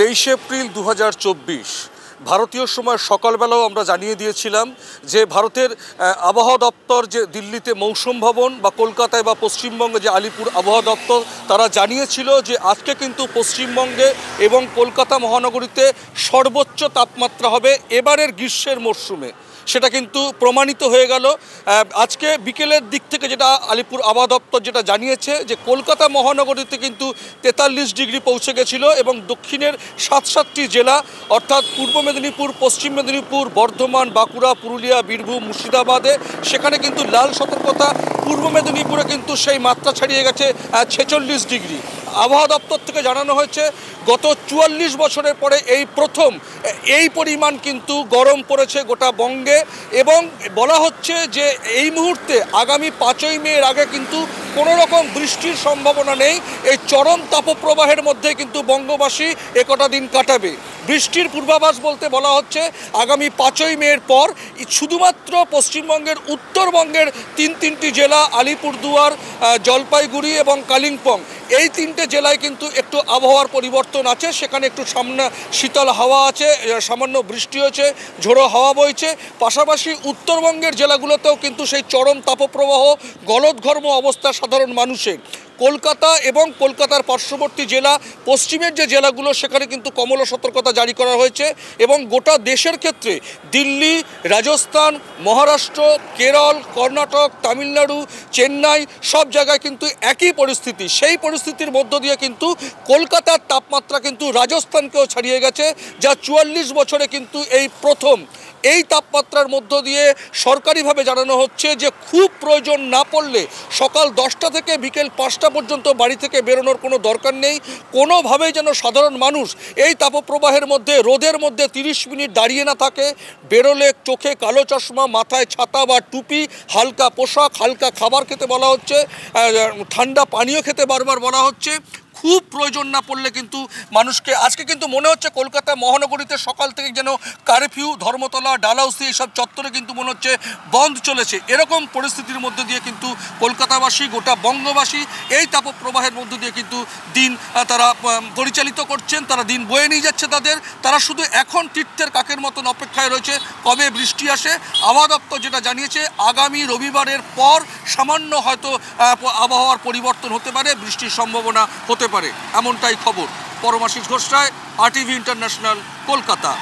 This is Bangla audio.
23 এপ্রিল 2024 ভারতীয় সময় সকালবেলাও আমরা জানিয়ে দিয়েছিলাম যে ভারতের আবহাওয়া দপ্তর যে দিল্লিতে মৌসুম ভবন বা কলকাতায় বা পশ্চিমবঙ্গে যে আলিপুর আবহাওয়া দপ্তর তারা জানিয়েছিল যে আজকে কিন্তু পশ্চিমবঙ্গে এবং কলকাতা মহানগরীতে সর্বোচ্চ তাপমাত্রা হবে এবারের গ্রীষ্মের মরশুমে। সেটা কিন্তু প্রমাণিত হয়ে গেল। আজকে বিকেলের দিক থেকে যেটা আলিপুর আবহাওয়া দপ্তর যেটা জানিয়েছে যে কলকাতা মহানগরীতে কিন্তু 43 ডিগ্রি পৌঁছে গেছিলো এবং দক্ষিণের 7টি জেলা অর্থাৎ পূর্ব মেদিনীপুর, পশ্চিম মেদিনীপুর, বর্ধমান, বাঁকুড়া, পুরুলিয়া, বীরভূম, মুর্শিদাবাদে সেখানে কিন্তু লাল সতর্কতা। পূর্ব মেদিনীপুরে কিন্তু সেই মাত্রা ছাড়িয়ে গেছে 46 ডিগ্রি। আবহাওয়া দপ্তর থেকে জানানো হয়েছে গত 44 বছরের পরে এই প্রথম এই পরিমাণ কিন্তু গরম পড়েছে গোটা বঙ্গে এবং বলা হচ্ছে যে এই মুহূর্তে আগামী 5ই মের আগে কিন্তু কোনো রকম বৃষ্টির সম্ভাবনা নেই। এই চরম তাপপ্রবাহের মধ্যে কিন্তু বঙ্গবাসী একটা দিন কাটাবে। বৃষ্টির পূর্বাভাস বলতে বলা হচ্ছে আগামী 5ই মের পর শুধুমাত্র পশ্চিমবঙ্গের উত্তরবঙ্গের তিনটি জেলা আলিপুরদুয়ার, জলপাইগুড়ি এবং কালিম্পং এই 3টে জেলায় কিন্তু একটু আবহাওয়ার পরিবর্তন আছে। সেখানে একটু শীতল হাওয়া আছে, সামান্য বৃষ্টি হয়েছে, ঝোড়ো হাওয়া বইছে। পাশাপাশি উত্তরবঙ্গের জেলাগুলোতেও কিন্তু সেই চরম তাপপ্রবাহ, গলদঘর্ম অবস্থা সাধারণ মানুষের। কলকাতা এবং কলকাতার পার্শ্ববর্তী জেলা পশ্চিমের যে জেলাগুলো সেখানে কিন্তু কমলা সতর্কতা জারি করা হয়েছে এবং গোটা দেশের ক্ষেত্রে দিল্লি, রাজস্থান, মহারাষ্ট্র, কেরল, কর্ণাটক, তামিলনাড়ু, চেন্নাই সব জায়গায় কিন্তু একই পরিস্থিতি। সেই পরিস্থিতির মধ্য দিয়ে কিন্তু কলকাতার তাপমাত্রা কিন্তু রাজস্থানকেও ছাড়িয়ে গেছে, যা 44 বছরে কিন্তু এই প্রথম। এই তাপমাত্রার মধ্য দিয়ে সরকারিভাবে জানানো হচ্ছে যে খুব প্রয়োজন না পড়লে সকাল 10টা থেকে বিকেল 5টা পর্যন্ত বাড়ি থেকে বেরোনোর কোনো দরকার নেই। কোনোভাবেই যেন সাধারণ মানুষ এই তাপপ্রবাহের মধ্যে রোদের মধ্যে 30 মিনিট দাঁড়িয়ে না থাকে। বেরোলে চোখে কালো চশমা, মাথায় ছাতা বা টুপি, হালকা পোশাক, হালকা খাবার খেতে বলা হচ্ছে, ঠান্ডা পানীয় খেতে বারবার বলা হচ্ছে। খুব প্রয়োজন না পড়লে কিন্তু মানুষকে আজকে কিন্তু মনে হচ্ছে কলকাতা মহানগরীতে সকাল থেকে যেন কারফিউ, ধর্মতলা, ডালহাউসি এইসব চত্বরে কিন্তু মনে হচ্ছে বন্ধ চলেছে। এরকম পরিস্থিতির মধ্যে দিয়ে কিন্তু কলকাতাবাসী, গোটা বঙ্গবাসী এই তাপপ্রবাহের মধ্য দিয়ে কিন্তু দিন তারা পরিচালিত করছেন, তারা দিন বয়ে নিয়ে যাচ্ছে তারা শুধু এখন তীর্থের কাকের মতন অপেক্ষায় রয়েছে কবে বৃষ্টি আসে। আবহাওয়া দপ্তর যেটা জানিয়েছে আগামী রবিবারের পর সামান্য হয়তো আবহাওয়ার পরিবর্তন হতে পারে, বৃষ্টির সম্ভাবনা হতে পারে, এমনটাই খবর। পরমাশিস ঘোষ রায়, RTV ইন্টারন্যাশনাল, কলকাতা।